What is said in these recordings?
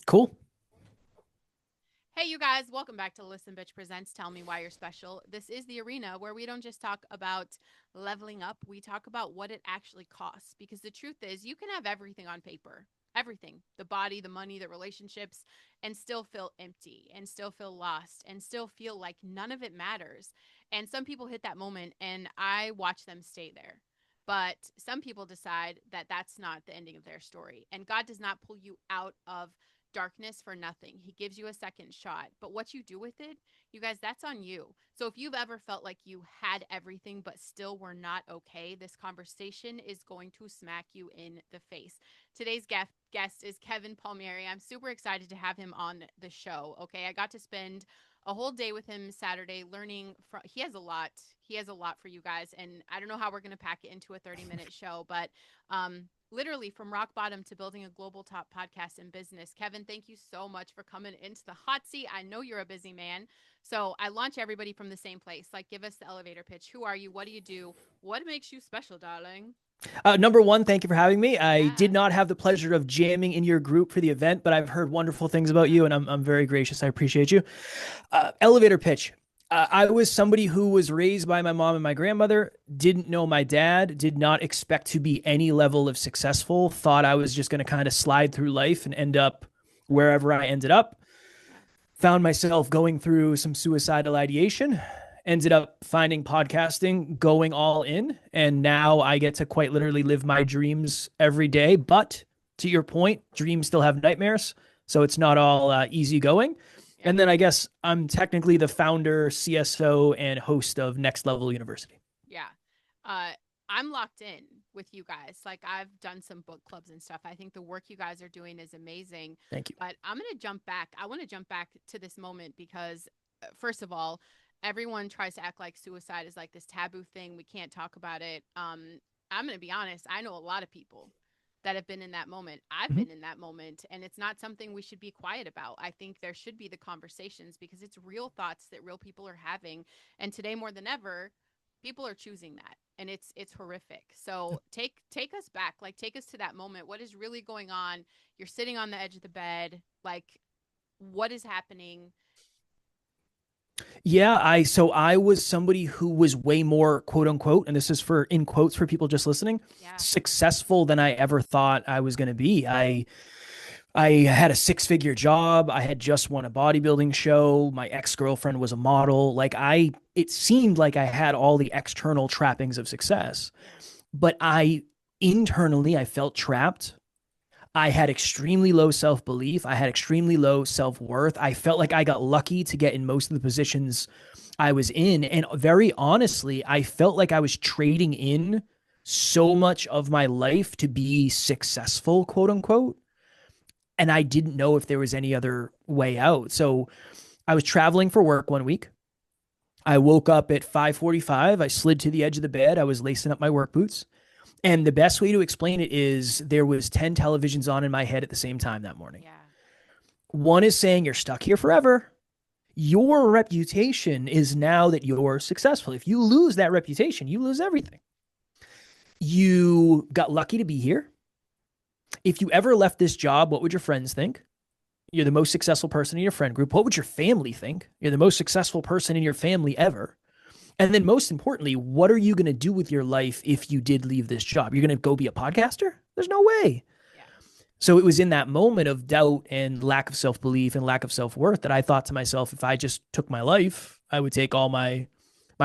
Cool. Hey, you guys, welcome back to Listen Bitch Presents Tell Me Why You're Special. This is the arena where we don't just talk about leveling up, we talk about what it actually costs. Because the truth is, you can have everything on paper, everything, the body, the money, the relationships, and still feel empty and still feel lost and still feel like none of it matters. And some people hit that moment, and I watch them stay there. But some people decide that that's not the ending of their story. And God does not pull you out of darkness for nothing. He gives you a second shot. But what you do with it, you guys, that's on you. So if you've ever felt like you had everything but still were not okay, this conversation is going to smack you in the face. Today's guest is Kevin Palmieri. I'm super excited to have him on the show. Okay, I got to spend a whole day with him Saturday learning from he has a lot. He has a lot for you guys, and I don't know how we're going to pack it into a 30-minute show, but literally from rock bottom to building a global top podcast in business. Kevin, thank you so much for coming into the hot seat. I know you're a busy man. So I launch everybody from the same place. Like, give us the elevator pitch. Who are you? What do you do? What makes you special, darling? Number one, thank you for having me. I did Yeah. not have the pleasure of jamming in your group for the event, but I've heard wonderful things about you, and I'm very gracious. I appreciate you. Elevator pitch. I was somebody who was raised by my mom and my grandmother, didn't know my dad, did not expect to be any level of successful, thought I was just going to kind of slide through life and end up wherever I ended up. Yeah. Found myself going through some suicidal ideation, ended up finding podcasting, going all in, and now I get to quite literally live my dreams every day. But to your point, dreams still have nightmares, so it's not all easy going. Yeah. And then I guess I'm technically the founder, CSO, and host of Next Level University. Yeah. Uh, I'm locked in with you guys. Like, I've done some book clubs and stuff. I think the work you guys are doing is amazing. Thank you. But I'm going to jump back. I want to jump back to this moment because, first of all, everyone tries to act like suicide is like this taboo thing. We can't talk about it. I'm going to be honest. I know a lot of people that have been in that moment. I've Mm-hmm. been in that moment, and it's not something we should be quiet about. I think there should be the conversations because it's real thoughts that real people are having. And today more than ever, people are choosing that, and it's horrific. So take us back, like take us to that moment. What is really going on? You're sitting on the edge of the bed, like what is happening? Yeah, I was somebody who was way more quote unquote, and this is for in quotes for people just listening, Yeah. successful than I ever thought I was going to be. I had a six-figure job. I had just won a bodybuilding show. My ex-girlfriend was a model. It seemed like I had all the external trappings of success, Yeah. but internally, I felt trapped. I had extremely low self belief. I had extremely low self worth. I felt like I got lucky to get in most of the positions I was in. And very honestly, I felt like I was trading in so much of my life to be successful, quote unquote. And I didn't know if there was any other way out. So I was traveling for work one week. I woke up at 5:45. I slid to the edge of the bed. I was lacing up my work boots. And the best way to explain it is there was 10 televisions on in my head at the same time that morning. Yeah. One is saying you're stuck here forever. Your reputation is now that you're successful. If you lose that reputation, you lose everything. You got lucky to be here. If you ever left this job, what would your friends think? You're the most successful person in your friend group. What would your family think? You're the most successful person in your family ever. And then most importantly, what are you going to do with your life if you did leave this job? You're going to go be a podcaster? There's no way. Yeah. So it was in that moment of doubt and lack of self belief and lack of self worth that I thought to myself, if I just took my life, I would take all my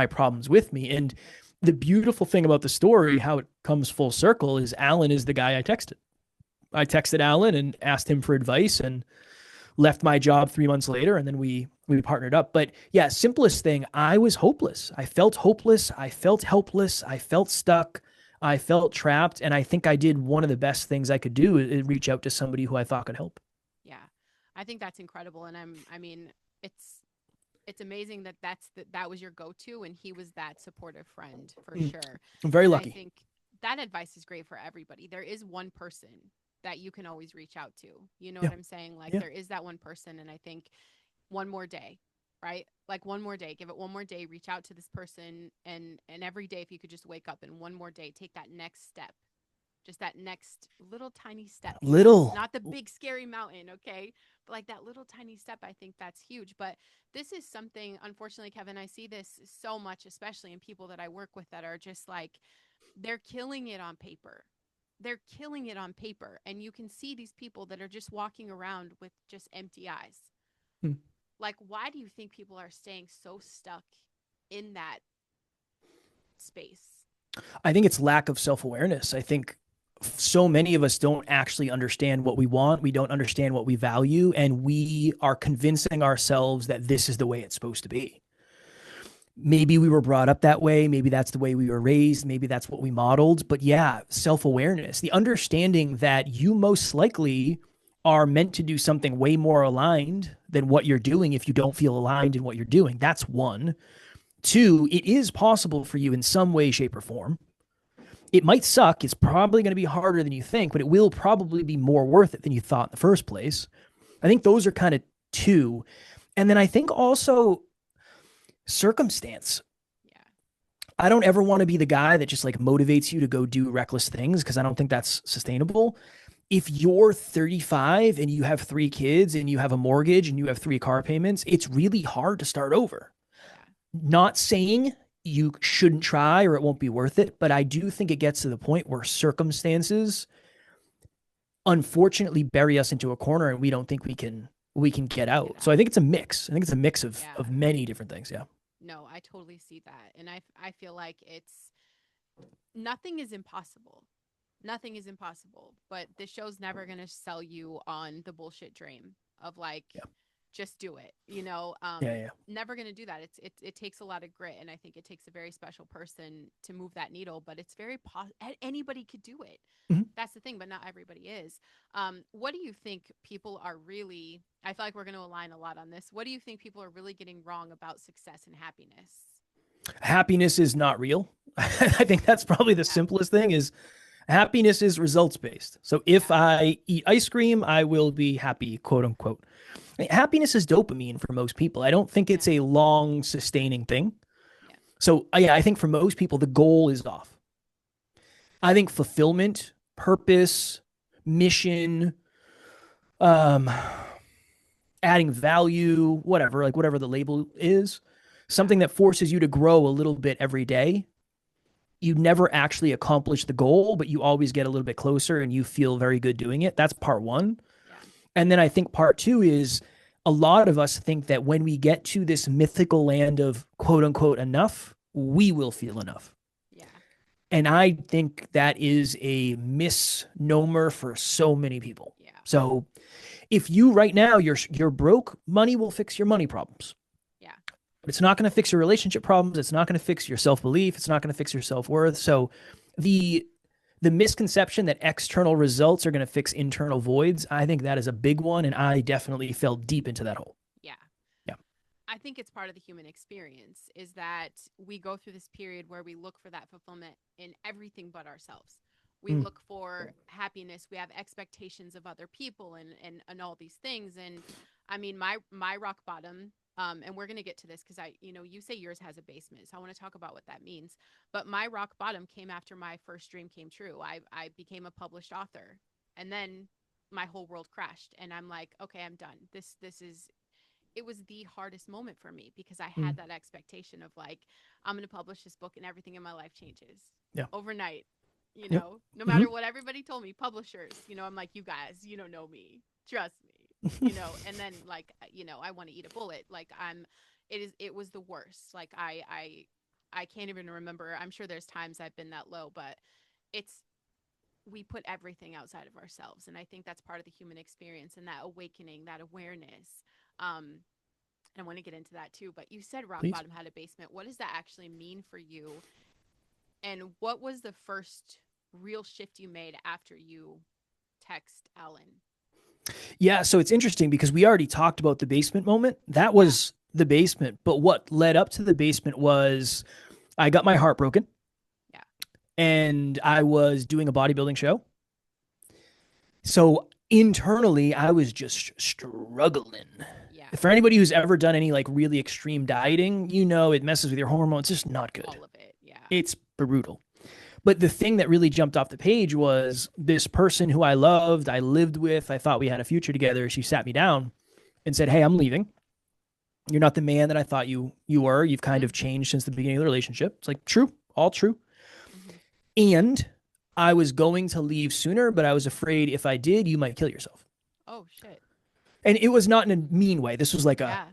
problems with me. And Yep. the beautiful thing about the story, how it comes full circle, is Alan is the guy I texted. I texted Alan and asked him for advice and left my job 3 months later, and then we partnered up. But yeah, simplest thing, I was hopeless. I felt hopeless. I felt helpless. I felt stuck. I felt trapped. And I think I did one of the best things I could do is reach out to somebody who I thought could help. Yeah. I think that's incredible, and I mean, it's amazing that that was your go-to, and he was that supportive friend for Mm, sure. I'm very And I lucky. think that advice is great for everybody. There is one person that you can always reach out to. You know Yeah. what I'm saying? Like, Yeah. there is that one person, and I think one more day, right? Like, one more day, give it one more day, reach out to this person, and every day, if you could just wake up and one more day take that next step, just that next little tiny step, you guys. Little. Not the big scary mountain, okay? But like that little tiny step, I think that's huge. But this is something, unfortunately, Kevin, I see this so much, especially in people that I work with that are just like, they're killing it on paper. They're killing it on paper. And you can see these people that are just walking around with just empty eyes. Hmm. Like, why do you think people are staying so stuck in that space? I think it's lack of self-awareness. I think so many of us don't actually understand what we want. We don't understand what we value, and we are convincing ourselves that this is the way it's supposed to be. Maybe we were brought up that way. Maybe that's the way we were raised. Maybe that's what we modeled. But yeah, self awareness, the understanding that you most likely are meant to do something way more aligned than what you're doing if you don't feel aligned in what you're doing. That's one. Two, it is possible for you in some way, shape, or form. It might suck. It's probably going to be harder than you think, but it will probably be more worth it than you thought in the first place. I think those are kind of two. And then I think also circumstance. Yeah. I don't ever want to be the guy that just like motivates you to go do reckless things because I don't think that's sustainable. If you're 35 and you have 3 kids and you have a mortgage and you have 3 car payments, it's really hard to start over. Yeah. Not saying you shouldn't try or it won't be worth it, but I do think it gets to the point where circumstances unfortunately bury us into a corner and we don't think we can get out. So I think it's a mix. I think it's a mix of Yeah. of many different things. Yeah. No, I totally see that. And I feel like it's nothing is impossible. Nothing is impossible. But the show's never gonna sell you on the bullshit dream of like Yeah. just do it. You know, Yeah. Yeah. never gonna do that. It takes a lot of grit, and I think it takes a very special person to move that needle. But it's very anybody could do it. Mhm. That's the thing, but not everybody is. What do you think people are really? I feel like we're going to align a lot on this. What do you think people are really getting wrong about success and happiness? Happiness is not real. I think that's probably the Yeah, simplest thing is happiness is results based. So if yeah, I eat ice cream, I will be happy, quote unquote. Happiness is dopamine for most people. I don't think yeah, it's a long sustaining thing. yeah, So yeah, I think for most people, the goal is off. I think fulfillment, purpose, mission, um, adding value, whatever, like whatever the label is, yeah, something that forces you to grow a little bit every day. You never actually accomplish the goal, but you always get a little bit closer and you feel very good doing it. That's part one. yeah, And then I think part two is a lot of us think that when we get to this mythical land of quote unquote enough, we will feel enough. yeah, And I think that is a misnomer for so many people. yeah, So if you right now you're broke, money will fix your money problems. yeah, But it's not going to fix your relationship problems. It's not going to fix your self belief. It's not going to fix your self worth. So the the misconception that external results are going to fix internal voids, I think that is a big one, and I definitely fell deep into that hole. yeah. Yeah. I think it's part of the human experience is that we go through this period where we look for that fulfillment in everything but ourselves. We Mm. look for happiness. We have expectations of other people and all these things. And I mean, my rock bottom, and we're gonna get to this because you say yours has a basement, so I want to talk about what that means. But my rock bottom came after my first dream came true. I became a published author, and then my whole world crashed, and I'm like, okay, I'm done. This is it was the hardest moment for me because I Mm. had that expectation of like, I'm going to publish this book and everything in my life changes Yeah. overnight, Yep. no Hmm. matter what everybody told me, publishers, I'm like, you guys, you don't know me. Trust me, and then like, I want to eat a bullet. Like it was the worst. Like I can't even remember. I'm sure there's times I've been that low, but it's, we put everything outside of ourselves. And I think that's part of the human experience and that awakening, that awareness. And I want to get into that too. But you said rock Please. bottom had a basement. What does that actually mean for you? And what was the first real shift you made after you text Ellen? Yeah. So it's interesting because we already talked about the basement moment. That Yeah. was the basement. But what led up to the basement was I got my heart broken Yeah. and I was doing a bodybuilding show. So internally, I was just struggling. Yeah. For anybody who's ever done any like really extreme dieting, it messes with your hormones. It's just not good. All of it. Yeah. It's brutal. But the thing that really jumped off the page was this person who I loved, I lived with, I thought we had a future together. She sat me down and said, "Hey, I'm leaving. You're not the man that I thought you were. You've kind of Mm-hmm. changed since the beginning of the relationship." It's like, true, all true. Mm-hmm. And I was going to leave sooner, but I was afraid if I did, you might kill yourself. Oh shit. And it was not in a mean way. This was like a, Yeah.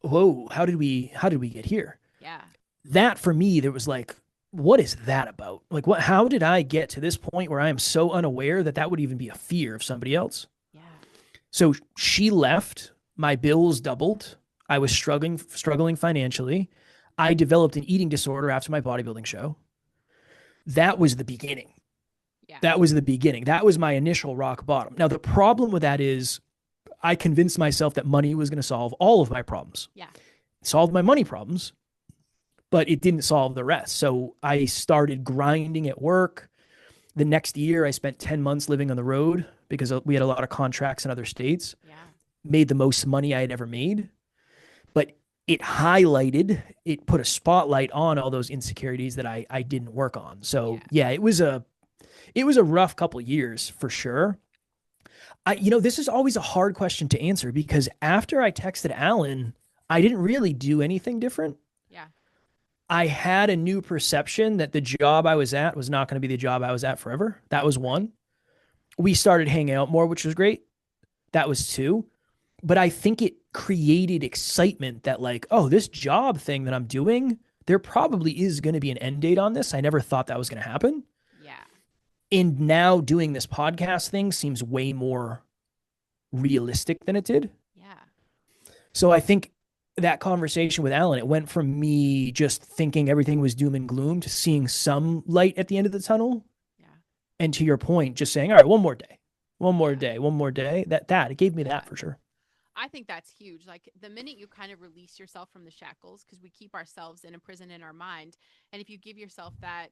whoa, how did we get here? Yeah. That for me, there was like, what is that about? Like, what, how did I get to this point where I am so unaware that that would even be a fear of somebody else? Yeah. So she left, my bills doubled. I was struggling financially. I developed an eating disorder after my bodybuilding show. That was the beginning. Yeah. That was the beginning. That was my initial rock bottom. Now, the problem with that is I convinced myself that money was going to solve all of my problems. Yeah. It solved my money problems, but it didn't solve the rest. So I started grinding at work. The next year, I spent 10 months living on the road because we had a lot of contracts in other states, Yeah. made the most money I had ever made. But it put a spotlight on all those insecurities that I didn't work on. So Yeah. yeah, it was a rough couple of years for sure. This is always a hard question to answer because after I texted Alan, I didn't really do anything different. Yeah. I had a new perception that the job I was at was not going to be the job I was at forever. That was Right. one. We started hanging out more, which was great. That was two. But I think it created excitement that, like, oh, this job thing that I'm doing, there probably is going to be an end date on this. I never thought that was going to happen. Yeah. And now doing this podcast thing seems way more realistic than it did. Yeah. So I think that conversation with Alan, it went from me just thinking everything was doom and gloom to seeing some light at the end of the tunnel. Yeah. And to your point, just saying, all right, one more day, one more Yeah. day, one more day. That it gave me Yeah. that for sure. I think that's huge. Like the minute you kind of release yourself from the shackles, because we keep ourselves in a prison in our mind, and if you give yourself that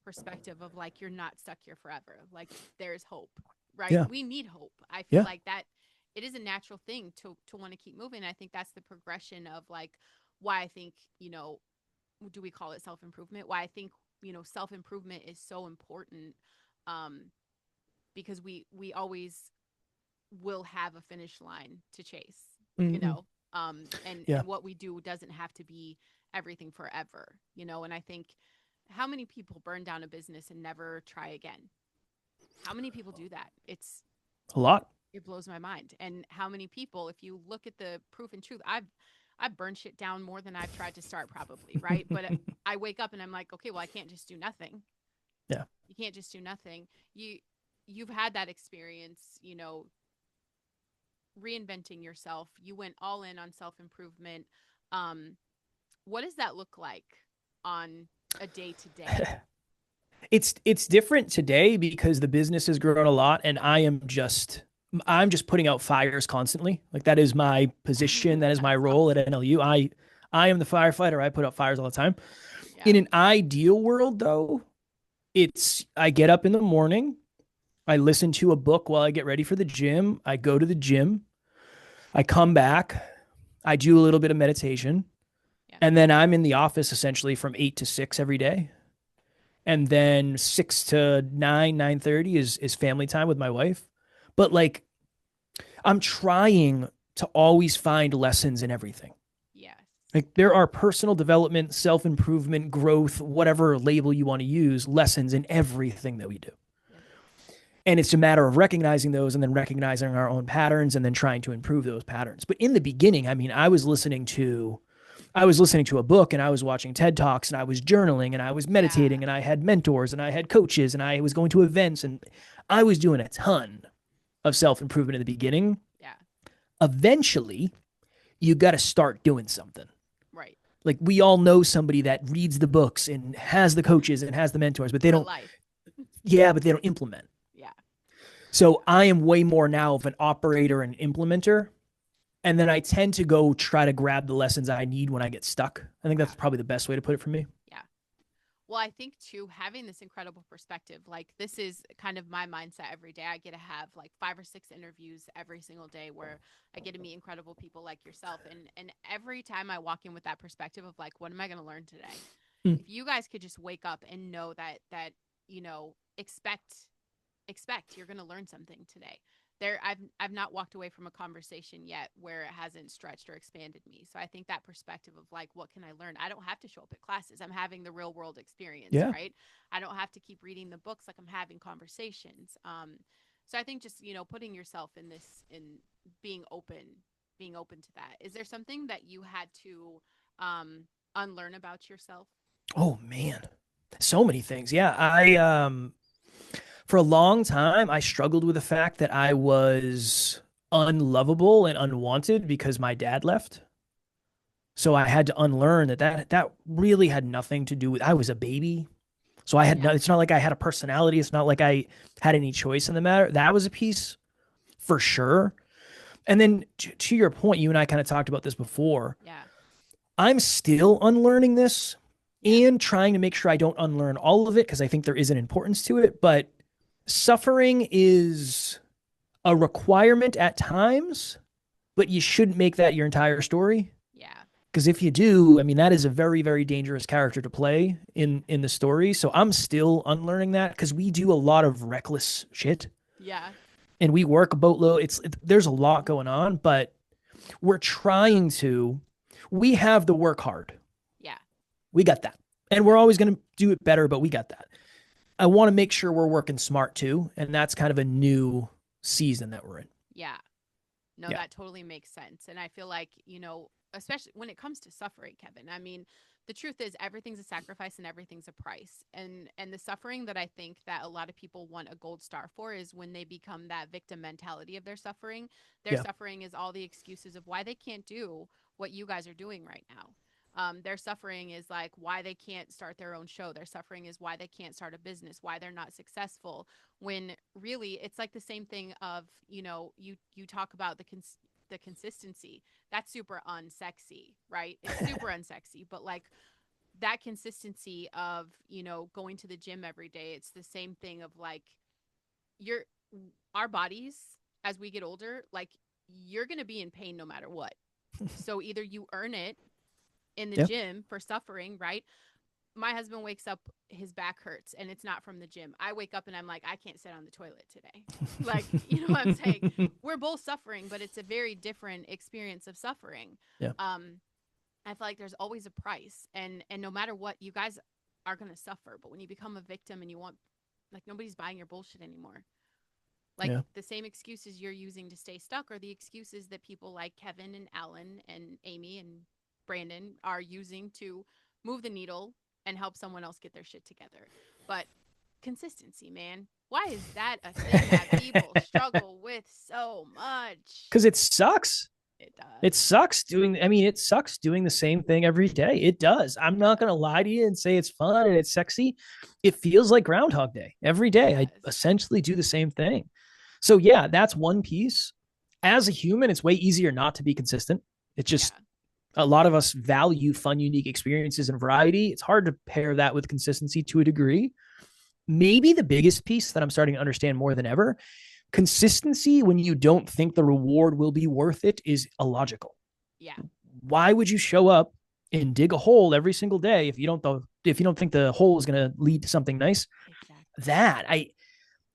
perspective of like you're not stuck here forever, like there's hope, right? Yeah. We need hope. I feel Yeah. like that it is a natural thing to want to keep moving. I think that's the progression of like why I think do we call it self improvement? Why I think self improvement is so important, um, because we always will have a finish line to chase, you Mm-hmm. know. And Yeah. what we do doesn't have to be everything forever, and I think how many people burn down a business and never try again? How many people do that? A lot. It blows my mind. And how many people, if you look at the proof and truth, I've burned shit down more than I've tried to start probably, right? But I wake up and I'm like, okay, well, I can't just do nothing. Yeah. You can't just do nothing. You've had that experience, reinventing yourself. You went all in on self improvement. Um, what does that look like on a day to day? It's different today because the business has grown a lot and I'm just putting out fires constantly. Like that is my position, that is my That's role at awesome. NLU. I am the firefighter. I put out fires all the time. Yeah. In an ideal world though, it's I get up in the morning, I listen to a book while I get ready for the gym, I go to the gym, I come back, I do a little bit of meditation, Yeah. and then I'm in the office essentially from 8 to 6 every day. And then 6 to 9, 9:30 is family time with my wife. But like I'm trying to always find lessons in everything. Yes. Like there are personal development, self-improvement, growth, whatever label you want to use, lessons in everything that we do. Yep. And it's a matter of recognizing those and then recognizing our own patterns and then trying to improve those patterns. But in the beginning, I mean, I was listening to a book and I was watching TED Talks and I was journaling and I was Yeah. meditating and I had mentors and I had coaches and I was going to events and I was doing a ton of self-improvement in the beginning. Yeah. Eventually, you got to start doing something. Right. Like we all know somebody that reads the books and has the coaches and has the mentors, but they For don't, life. yeah, but they don't implement. Yeah. So I am way more now of an operator and implementer. And then I tend to go try to grab the lessons I need when I get stuck. I think Yeah. that's probably the best way to put it for me. Yeah. Well, I think too, having this incredible perspective, like this is kind of my mindset every day. I get to have like 5 or 6 interviews every single day where I get to meet incredible people like yourself. And every time I walk in with that perspective of like, what am I going to learn today? Mm. If you guys could just wake up and know that expect you're going to learn something today. I've not walked away from a conversation yet where it hasn't stretched or expanded me. So I think that perspective of like, what can I learn? I don't have to show up at classes. I'm having the real world experience, Yeah. right? I don't have to keep reading the books, like I'm having conversations. So I think just, putting yourself in this, in being open to that. Is there something that you had to unlearn about yourself? Oh man. So many things. Yeah. I for a long time I struggled with the fact that I was unlovable and unwanted because my dad left. So I had to unlearn that really had nothing to do with I was a baby. So I had no, Yeah. it's not like I had a personality. It's not like I had any choice in the matter. That was a piece for sure. And then to your point, you and I kind of talked about this before. Yeah. I'm still unlearning this Yeah. and trying to make sure I don't unlearn all of it because I think there is an importance to it. But suffering is a requirement at times, but you shouldn't make that your entire story. Yeah. Because if you do, I mean, that is a very, very dangerous character to play in the story. So I'm still unlearning that because we do a lot of reckless shit Yeah. and we work a boatload. There's a lot going on, but we're trying to. We have the work hard. Yeah. We got that, and we're always going to do it better. But we got that. I want to make sure we're working smart too, and that's kind of a new season that we're in. Yeah. No, Yeah, that totally makes sense. And I feel like, especially when it comes to suffering, Kevin, I mean, the truth is everything's a sacrifice and everything's a price. And the suffering that I think that a lot of people want a gold star for is when they become that victim mentality of their suffering. Their yeah, suffering is all the excuses of why they can't do what you guys are doing right now. Their suffering is like why they can't start their own show. Their suffering is why they can't start a business, why they're not successful. When really, it's like the same thing of you talk about the consistency. That's super unsexy, right? It's super unsexy, but like that consistency of going to the gym every day. It's the same thing of like your our bodies as we get older, like you're gonna be in pain no matter what. So either you earn it in the yeah. gym for suffering, right? My husband wakes up, his back hurts, and it's not from the gym. I wake up and I'm like, I can't sit on the toilet today. Like, you know what I'm saying? We're both suffering, but it's a very different experience of suffering. Yeah, I feel like there's always a price, and no matter what, you guys are gonna suffer. But when you become a victim and you want, like, nobody's buying your bullshit anymore. Like yeah. the same excuses you're using to stay stuck are the excuses that people like Kevin and Alan and Amy and Branden are using to move the needle and help someone else get their shit together. But consistency, man. Why is that a thing that people struggle with so much? Because it sucks. It It does. sucks doing. I mean, it sucks doing the same thing every day. It does. I'm It not gonna does. lie to you and say it's fun and it's sexy. It feels like Groundhog Day every It day. I does. essentially do the same thing. So yeah, that's one piece. As a human, it's way easier not to be consistent. It's just Yeah. a lot of us value fun, unique experiences and variety. It's hard to pair that with consistency to a degree. Maybe the biggest piece that I'm starting to understand more than ever, consistency when you don't think the reward will be worth it is illogical. Yeah. Why would you show up and dig a hole every single day if you don't think the hole is going to lead to something nice? Exactly. That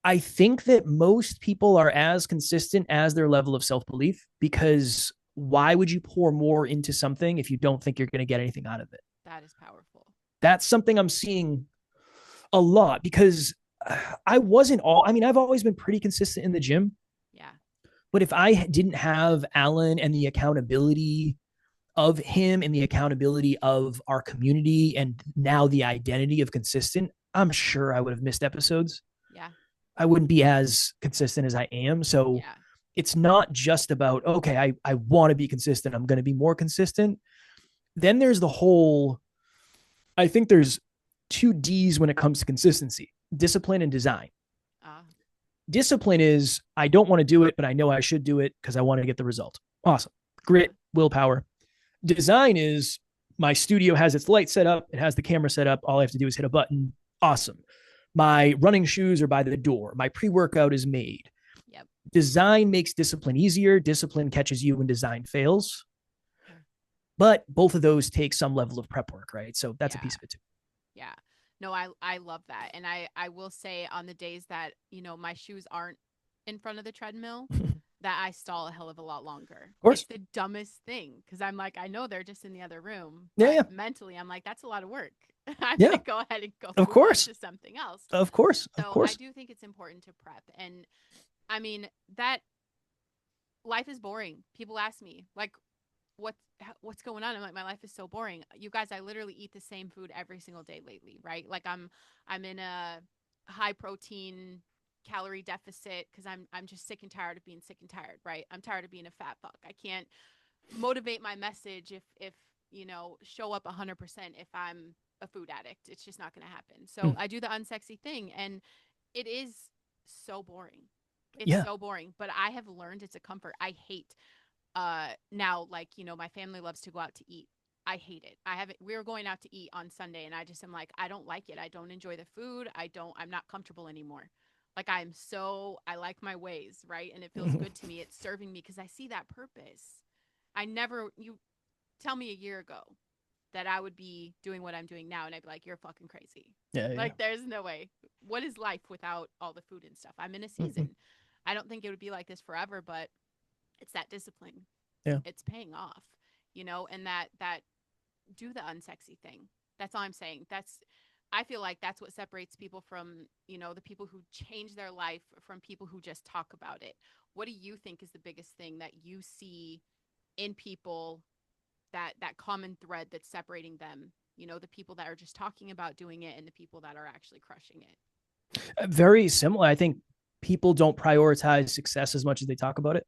I think that most people are as consistent as their level of self-belief because why would you pour more into something if you don't think you're going to get anything out of it? That is powerful. That's something I'm seeing a lot because I wasn't all, I mean, I've always been pretty consistent in the gym, Yeah. but if I didn't have Alan and the accountability of him and the accountability of our community and now the identity of consistent, I'm sure I would have missed episodes. Yeah. I wouldn't be as consistent as I am. So Yeah. it's not just about, okay, I want to be consistent. I'm going to be more consistent. Then there's the whole, I think there's two D's when it comes to consistency: discipline and design. Uh, Discipline is, I don't want to do it, but I know I should do it because I want to get the result. Awesome. yeah. Grit, willpower. Design is, my studio has its light set up, it has the camera set up. All I have to do is hit a button. Awesome. My running shoes are by the door. My pre workout is made. Yep. Design makes discipline easier. Discipline catches you when design fails. Yeah. But both of those take some level of prep work, right? So that's a Yeah. piece of it too. Yeah. No, I love that. And I will say on the days that, my shoes aren't in front of the treadmill, Of that I stall a hell of a lot longer. It's course. the dumbest thing because I'm like, I know they're just in the other room, Yeah, but yeah, mentally I'm like, that's a lot of work. I'm yeah. gonna go ahead and go Of move on course. to something else. Of course. Of So I course. do think it's important to prep. And I mean, that life is boring. People ask me, like, what's going on? I'm like, my life is so boring. You guys, I literally eat the same food every single day lately, right? Like I'm in a high protein calorie deficit because I'm just sick and tired of being sick and tired, right? I'm tired of being a fat fuck. I can't motivate my message if show up 100% if I'm a food addict. It's just not going to happen. So Mm. I do the unsexy thing, and it is so boring. It's Yeah. so boring, but I have learned it's a comfort. I hate now, like, my family loves to go out to eat. I hate it. I haven't We were going out to eat on Sunday and I just am like, I don't like it. I don't enjoy the food. I'm not comfortable anymore. Like, I like my ways, right? And it feels good to me. It's serving me because I see that purpose. You tell me a year ago that I would be doing what I'm doing now and I'd be like, you're fucking crazy. Yeah, yeah. Like, there's no way. What is life without all the food and stuff? I'm in a Mhm. season. I don't think it would be like this forever, but it's that discipline. Yeah. It's paying off, and that do the unsexy thing. That's all I'm saying. I feel like that's what separates people from, the people who change their life from people who just talk about it. What do you think is the biggest thing that you see in people, that common thread that's separating them, the people that are just talking about doing it and the people that are actually crushing it? Very similar. I think people don't prioritize success as much as they talk about it.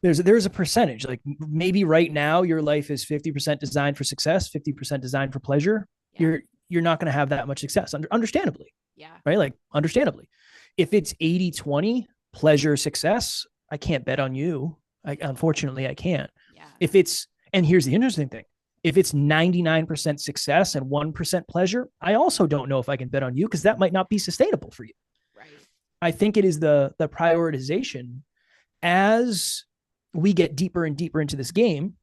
There's a percentage, like maybe right now your life is 50% designed for success, 50% designed for pleasure. Yeah. You're not going to have that much success, understandably, Yeah. right? Like, understandably. If it's 80-20 pleasure success, I can't bet on you. Unfortunately, I can't. Yeah. If it's And here's the interesting thing. If it's 99% success and 1% pleasure, I also don't know if I can bet on you because that might not be sustainable for you. Right. I think it is the prioritization. As we get deeper and deeper into this game,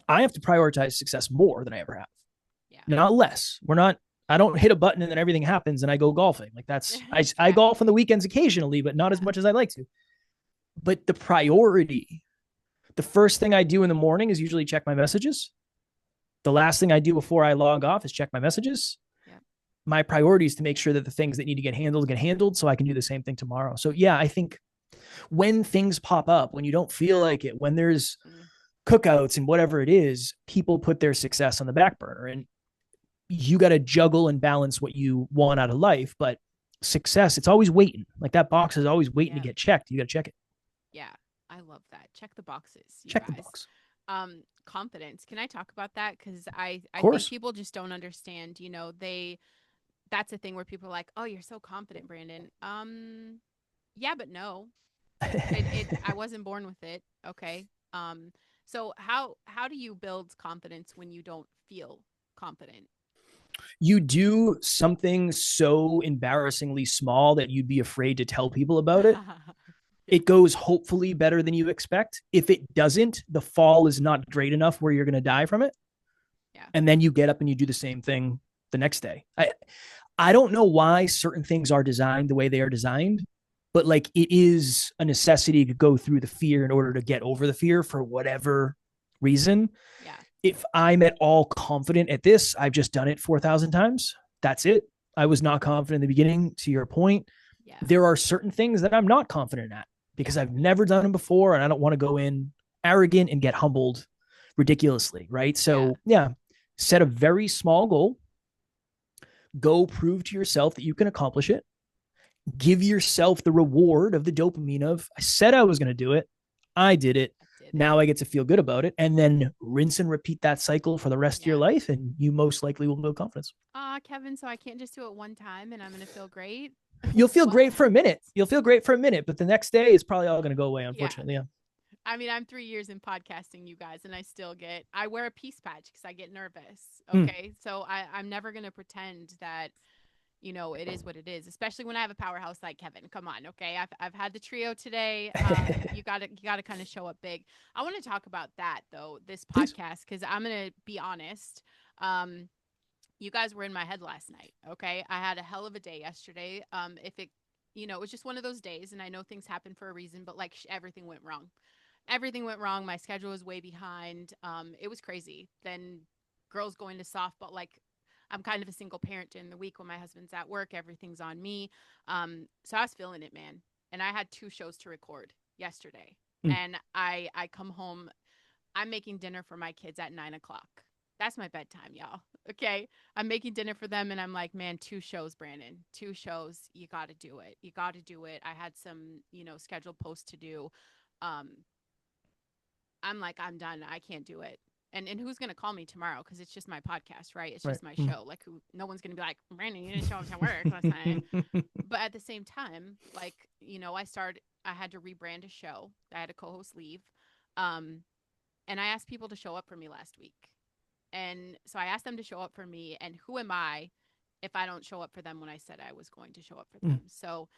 I have to prioritize success more than I ever have, Yeah. not less. I don't hit a button and then everything happens and I go golfing. Like, I golf on the Exactly. weekends occasionally, but not as Yeah. much as I like to. But the first thing I do in the morning is usually check my messages. The last thing I do before I log off is check my messages. Yeah. My priority is to make sure that the things that need to get handled so I can do the same thing tomorrow. So yeah, I think when things pop up, when you don't feel like it, when there's Mm. cookouts and whatever it is, people put their success on the back burner. And you got to juggle and balance what you want out of life. But success, it's always waiting. Like, that box is always waiting to Yeah. get checked. You got to check it. Yeah, I love that. Check the boxes, you Check the guys. box. Confidence. Can I talk about that? Because Of I think course. people just don't understand. That's a thing where people are like, "Oh, you're so confident, Branden." Yeah, but no, I wasn't born with it. Okay. So how do you build confidence when you don't feel confident? You do something so embarrassingly small that you'd be afraid to tell people about it. Yeah. It goes hopefully better than you expect. If it doesn't, the fall is not great enough where you're going to die from it. Yeah. And then you get up and you do the same thing the next day. I don't know why certain things are designed the way they are designed, but like, it is a necessity to go through the fear in order to get over the fear for whatever reason. Yeah. If I'm at all confident at this, I've just done it 4,000 times. That's it. I was not confident in the beginning, to your point. Yeah. There are certain things that I'm not confident at because Yeah. I've never done them before and I don't want to go in arrogant and get humbled ridiculously, right? Yeah. So, yeah, set a very small goal, go prove to yourself that you can accomplish it, give yourself the reward of the dopamine of, I said I was going to do it, I did it, I did it. now I get to feel good about it, and then rinse and repeat that cycle for the rest of your Yeah. life, and you most likely will build confidence. Kevin, so I can't just do it one time and I'm gonna feel great. You'll feel What? great for a minute. You'll feel great for a minute, but the next day is probably all going to go away, Yeah. unfortunately. Yeah. I mean, I'm 3 years in podcasting, you guys, and I wear a peace patch because I get nervous. Mm. Okay. So I'm never going to pretend that, it is what it is, especially when I have a powerhouse like Kevin. Come on. Okay. I've had the trio today. You gotta kind of show up big. I want to talk about that though, this Please. podcast, because I'm going to be honest. Um, You guys were in my head last night. Okay. I had a hell of a day yesterday. If it, it was just one of those days, and I know things happen for a reason, but like everything went wrong. Everything went wrong. My schedule was way behind. It was crazy. Then girls going to softball. Like, I'm kind of a single parent during the week when my husband's at work. Everything's on me. So I was feeling it, man. And I had 2 shows to record yesterday. Mm. And I come home. I'm making dinner for my kids at 9 o'clock. That's my bedtime, y'all. Okay. I'm making dinner for them, and I'm like, man, 2 shows, Branden. 2 shows. You got to do it. You got to do it. I had some, scheduled posts to do. Um, I'm like, I'm done. I can't do it. And who's gonna call me tomorrow? Because it's just my podcast, right? It's Right. just my show. Like, no one's gonna be like, Branden, you didn't show up to work last night. But at the same time, like, I had to rebrand a show. I had a co-host leave. Um, and I asked people to show up for me last week. And so I asked them to show up for me. And who am I if I don't show up for them when I said I was going to show up for Mm. them? So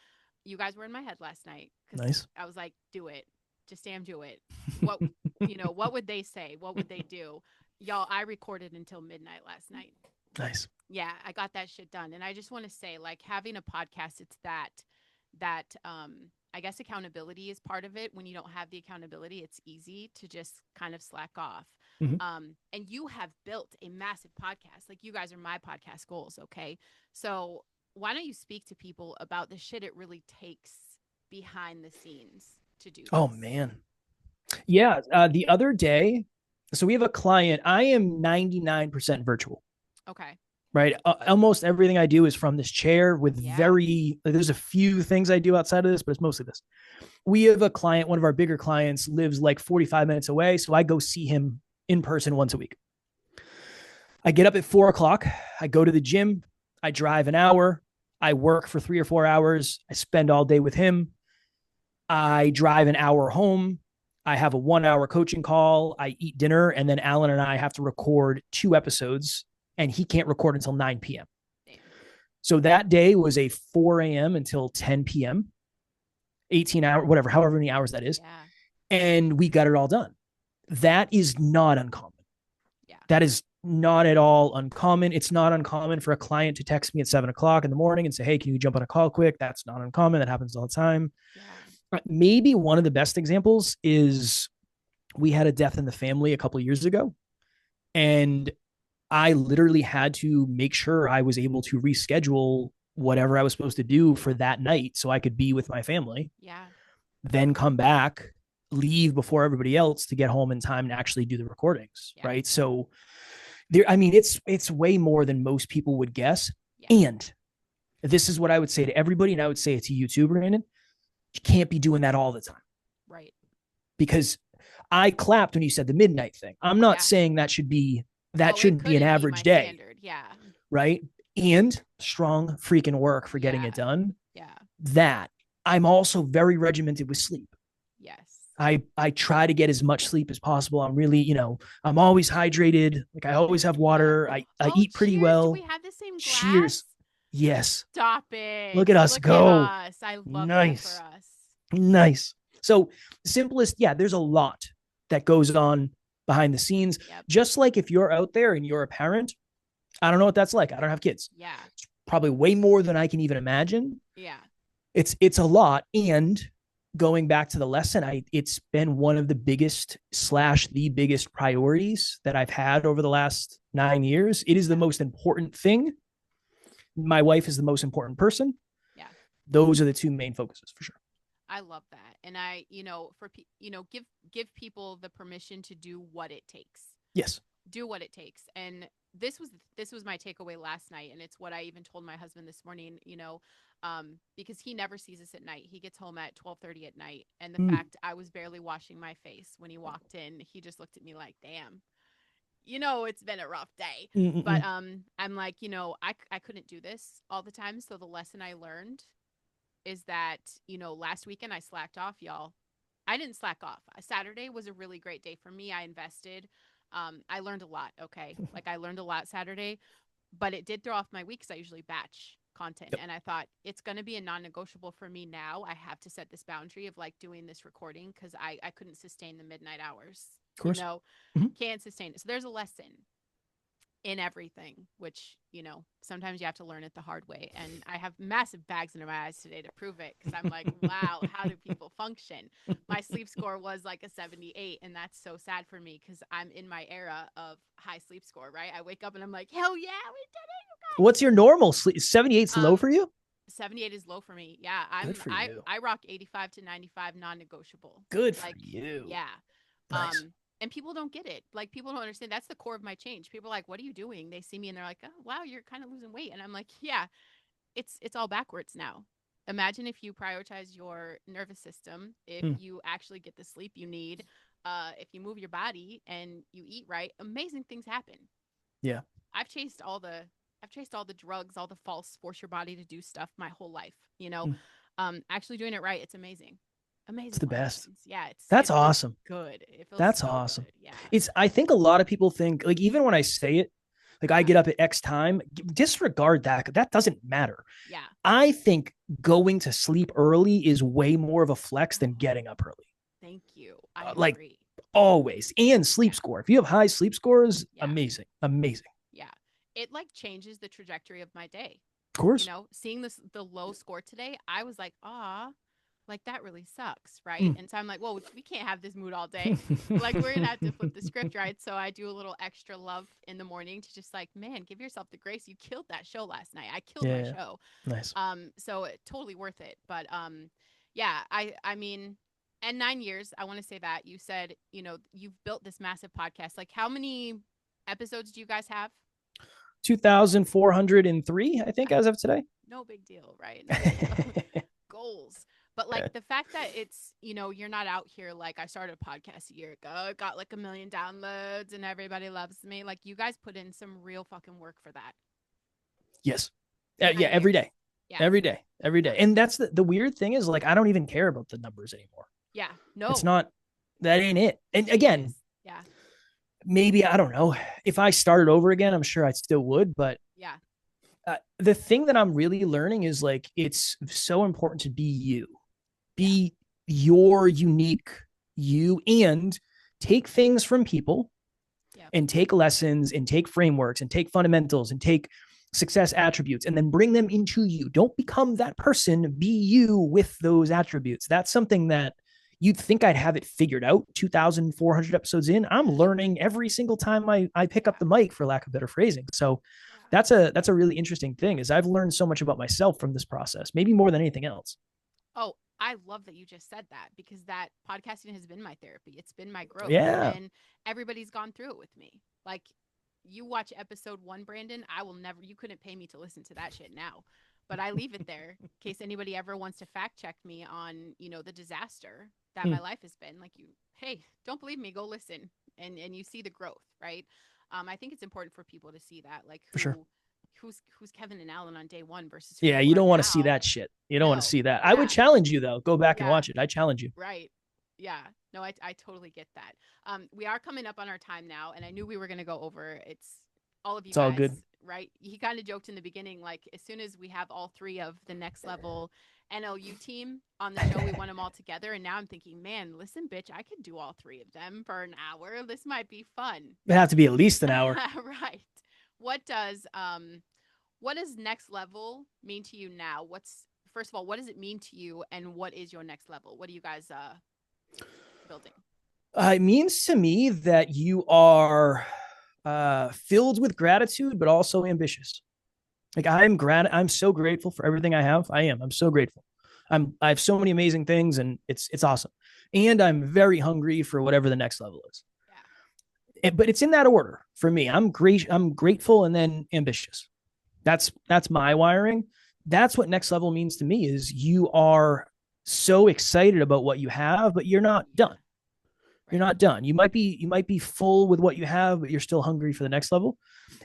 you guys were in my head last night because Nice. I was like, do it. Just damn do it. What would they say? What would they do? Y'all, I recorded until midnight last night. Nice. Yeah, I got that shit done. And I just want to say, like, having a podcast, it's that I guess accountability is part of it. When you don't have the accountability, it's easy to just kind of slack off. Mm-hmm. And you have built a massive podcast. Like, you guys are my podcast goals, okay? So why don't you speak to people about the shit it really takes behind the scenes to do Oh, this? man. Yeah. The other day, so we have a client. I am 99% virtual. Okay. Right. Almost everything I do is from this chair with Yeah. there's a few things I do outside of this, but it's mostly this. We have a client, one of our bigger clients lives like 45 minutes away. So I go see him in person once a week. I get up at 4 o'clock. I go to the gym. I drive an hour. I work for 3 or 4 hours. I spend all day with him. I drive an hour home. I have a 1 hour coaching call. I eat dinner. And then Alan and I have to record 2 episodes, and he can't record until 9 p.m. Damn. So that day was a 4 a.m. until 10 p.m., 18 hour, whatever, however many hours that is. Yeah. And we got it all done. That is not uncommon. Yeah. That is not at all uncommon. It's not uncommon for a client to text me at 7 o'clock in the morning and say, hey, can you jump on a call quick? That's not uncommon. That happens all the time. Yeah. Maybe one of the best examples is we had a death in the family a couple of years ago. And I literally had to make sure I was able to reschedule whatever I was supposed to do for that night so I could be with my family. Yeah. Then come back, leave before everybody else to get home in time to actually do the recordings. Yeah. Right. So there, I mean, it's way more than most people would guess. Yeah. And this is what I would say to everybody, and I would say it to you too, Branden. You can't be doing that all the time. Right. Because I clapped when you said the midnight thing. I'm not Yeah. saying that shouldn't be an couldn't average be my day. standard. Yeah. Right. And strong freaking work for getting Yeah. it done. Yeah. That I'm also very regimented with sleep. Yes. I try to get as much sleep as possible. I'm really, I'm always hydrated. Like, I always have water. I eat pretty cheers. well. Do we have the same glass? Cheers. Yes. Stop it. Look at us go. At us. I love Nice. that for us. Nice. So simplest, yeah, there's a lot that goes on behind the scenes. Yep. Just like if you're out there and you're a parent, I don't know what that's like. I don't have kids. Yeah. It's probably way more than I can even imagine. Yeah. It's a lot. And going back to the lesson, it's been one of the biggest / the biggest priorities that I've had over the last 9 years. It is the most important thing. My wife is the most important person. Yeah. Those are the two main focuses for sure. I love that. And I, give people the permission to do what it takes. Yes. Do what it takes. And this was my takeaway last night, and it's what I even told my husband this morning, because he never sees us at night. He gets home at 12:30 at night, and the fact I was barely washing my face when he walked in, he just looked at me like, damn, it's been a rough day. Mm-mm. But I'm like, I couldn't do this all the time. So the lesson I learned is that, last weekend I slacked off, y'all. I didn't slack off. Saturday was a really great day for me. I invested. I learned a lot. Okay. Like, I learned a lot Saturday, but it did throw off my week because I usually batch content. Yep. And I thought it's going to be a non-negotiable for me now. I have to set this boundary of like doing this recording because I couldn't sustain the midnight hours. Of course. Can't sustain it. So there's a lesson. in everything, which, sometimes you have to learn it the hard way. And I have massive bags under my eyes today to prove it because I'm like, wow, how do people function? My sleep score was like a 78, and that's so sad for me because I'm in my era of high sleep score, right? I wake up and I'm like, hell yeah, we did it, you What's your normal sleep? 78's guys. low for you? 78 is low for me. Yeah, Good for you. I rock 85 to 95 non-negotiable. Good for Like, you. yeah. Nice. And people don't get it. Like, people don't understand. That's the core of my change. People are like, "What are you doing?" They see me and they're like, "Oh, wow, you're kind of losing weight." And I'm like, "Yeah, it's all backwards now." Imagine if you prioritize your nervous system, if Mm, you actually get the sleep you need, if you move your body and you eat right, amazing things happen. yeah. I've chased all the I've chased all the drugs, all the false force your body to do stuff my whole life, Mm, actually doing it right, it's amazing. it's Amazing the what best. happens. Yeah, That's it feels awesome. good. It feels That's so awesome. good. Yeah. I think a lot of people think, like, even when I say it, like, I Yeah. get up at X time, disregard that. That doesn't matter. Yeah. I think going to sleep early is way more of a flex than Oh, getting up early. thank you. I Like, agree. always. And sleep Yeah. score. If you have high sleep scores, Yeah. amazing. Amazing. Yeah. It like changes the trajectory of my day. Of course. Seeing the low score today, I was like, "Ah, like that really sucks," right? Mm. And so I'm like, "Well, we can't have this mood all day. Like we're gonna have to flip the script, right?" So I do a little extra love in the morning to just like, man, give yourself the grace. You killed that show last night. I killed my Yeah. show. Nice. So totally worth it. But yeah, I mean, and 9 years, I want to say that you said, you've built this massive podcast. Like, how many episodes do you guys have? 2,403, I think, as of today. No big deal, right? No big deal. Goals. But like the fact that it's, you're not out here like I started a podcast a year ago, it got like 1 million downloads and everybody loves me. Like you guys put in some real fucking work for that. Yes. Yeah, nine every years. day. Yeah. Every day. Every Yeah. day. And that's the weird thing is, like, I don't even care about the numbers anymore. Yeah. It's No, not, that ain't it. And it is. again, Yeah. maybe, I don't know. If I started over again, I'm sure I still would. But Yeah. the thing that I'm really learning is, like, it's so important to be you, Yeah. be your unique you, and take things from people Yeah. and take lessons and take frameworks and take fundamentals and take success attributes and then bring them into you. Don't become that person, be you with those attributes. That's something that you'd think I'd have it figured out 2,400 episodes in. I'm learning every single time I pick Yeah. up the mic, for lack of better phrasing. So Yeah. that's a really interesting thing, is I've learned so much about myself from this process, maybe more than anything else. Oh, I love that you just said that because that podcasting has been my therapy. It's been my growth. Yeah. And everybody's gone through it with me. Like you watch episode 1, Brandon, I will never you couldn't pay me to listen to that shit now. But I leave it there in case anybody ever wants to fact check me on, the disaster that Hmm, my life has been. Like hey, don't believe me, go listen and you see the growth, right? I think it's important for people to see that, like for sure. who's Kevin and Alan on day 1 versus who Yeah, you you are don't want to see now. that shit. You don't want to No. see that. I would Yeah. challenge you, though. Go back and Yeah. watch it. I challenge you. Right. Yeah. No, I totally get that. We are coming up on our time now, and I knew we were going to go over. It's all of you It's all good. guys, right? He kind of joked in the beginning, like, as soon as we have all 3 of the next level NLU team on the show, we want them all together. And now I'm thinking, man, listen, bitch, I could do all 3 of them for an hour. This might be fun. It'd have to be at least an hour. Right. What does what does next level mean to you now? First of all, what does it mean to you, and what is your next level? What are you guys building? It means to me that you are filled with gratitude, but also ambitious. Like, I'm so grateful for everything I have. I am. I'm so grateful. I have so many amazing things, and it's awesome. And I'm very hungry for whatever the next level is. But it's in that order for me. I'm grateful and then ambitious. That's my wiring. That's what next level means to me, is you are so excited about what you have, but you're not Yeah. done. You're Right. not done. You might be full with what you have, but you're still hungry for the next level.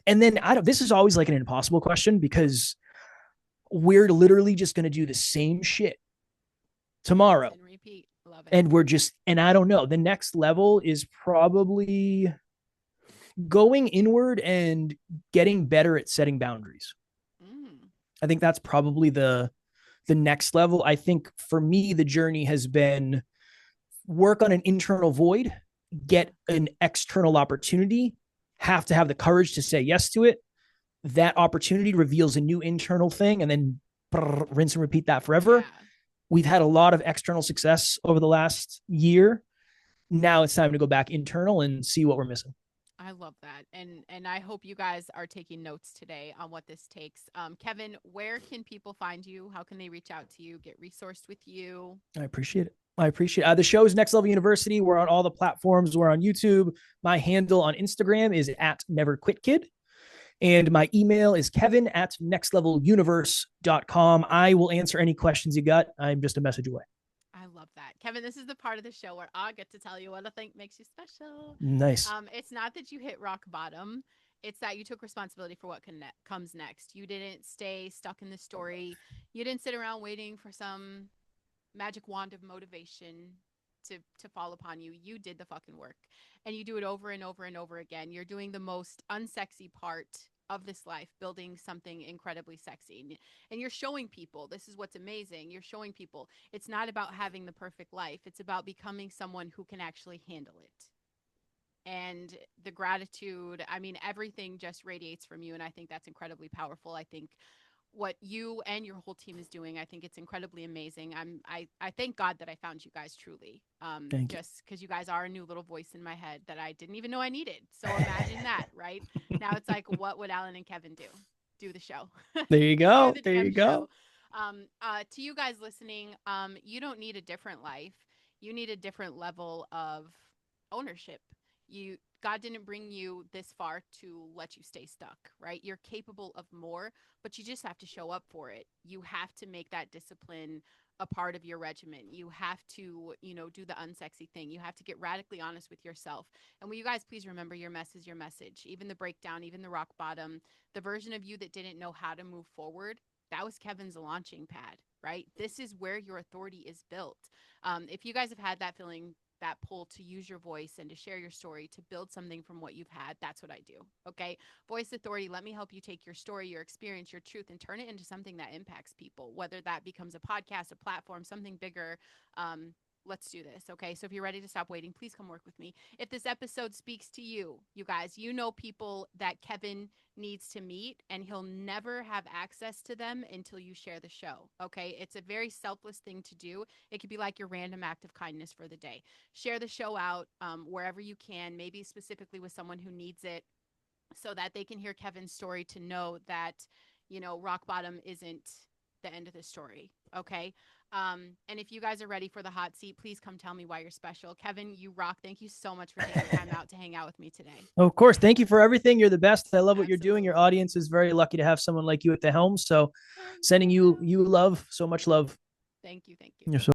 And then, I don't this is always like an impossible question, because we're literally just going to do the same shit Rinse tomorrow. and repeat. Love it. And I don't know, the next level is probably going inward and getting better at setting boundaries. Mm. I think that's probably the next level. I think for me, the journey has been work on an internal void, Yeah. get an external opportunity, have to have the courage to say yes to it. That opportunity reveals a new internal thing, and then rinse and repeat that forever. Yeah. We've had a lot of external success over the last year. Now it's time to go back internal and see what we're missing. I love that. And I hope you guys are taking notes today on what this takes. Kevin, where can people find you? How can they reach out to you, get resourced with you? I appreciate it. I appreciate it. The show is Next Level University. We're on all the platforms. We're on YouTube. My handle on Instagram is at Never Quit Kid. And my email is kevin at nextleveluniverse.com. I will answer any questions you got. I'm just a message away. I love that. Kevin, this is the part of the show where I get to tell you what I think makes you special. Nice. It's not that you hit rock bottom. It's that you took responsibility for what comes next. You didn't stay stuck in the story. You didn't sit around waiting for some magic wand of motivation to fall upon you. You did the fucking work, and you do it over and over and over again. You're doing the most unsexy part of this life, building something incredibly sexy, and you're showing people. This is what's amazing. You're showing people it's not about having the perfect life. It's about becoming someone who can actually handle it. And the gratitude, I mean, everything just radiates from you, and I think that's incredibly powerful. I think what you and your whole team is doing, I think it's incredibly amazing. I thank God that I found you guys, truly. Thank you. Just because you guys are a new little voice in my head that I didn't even know I needed. So imagine that, right? Now it's like, what would Alan and Kevin do? Do the show. There you Do go. the There you damn show. go. To you guys listening, you don't need a different life. You need a different level of ownership. You God didn't bring you this far to let you stay stuck, right? You're capable of more, but you just have to show up for it. You have to make that discipline a part of your regimen. You have to, do the unsexy thing. You have to get radically honest with yourself. And will you guys please remember, your mess is your message. Even the breakdown, even the rock bottom, the version of you that didn't know how to move forward, that was Kevin's launching pad, right? This is where your authority is built. If you guys have had that feeling, that pull to use your voice and to share your story, to build something from what you've had, that's what I do. Okay. Voice authority. Let me help you take your story, your experience, your truth, and turn it into something that impacts people, whether that becomes a podcast, a platform, something bigger. Let's do this. Okay. So if you're ready to stop waiting, please come work with me. If this episode speaks to you, you guys, you know people that Kevin needs to meet, and he'll never have access to them until you share the show. Okay. It's a very selfless thing to do. It could be like your random act of kindness for the day. Share the show out wherever you can, maybe specifically with someone who needs it, so that they can hear Kevin's story, to know that, rock bottom isn't the end of the story. Okay. And if you guys are ready for the hot seat, please come tell me why you're special. Kevin, you rock. Thank you so much for taking time out to hang out with me today. Of course. Thank you for everything. You're the best. I love what you're doing. Your Absolutely. audience is very lucky to have someone like you at the helm. So Thank sending you you. love, so much love. Thank you. Thank you. You're so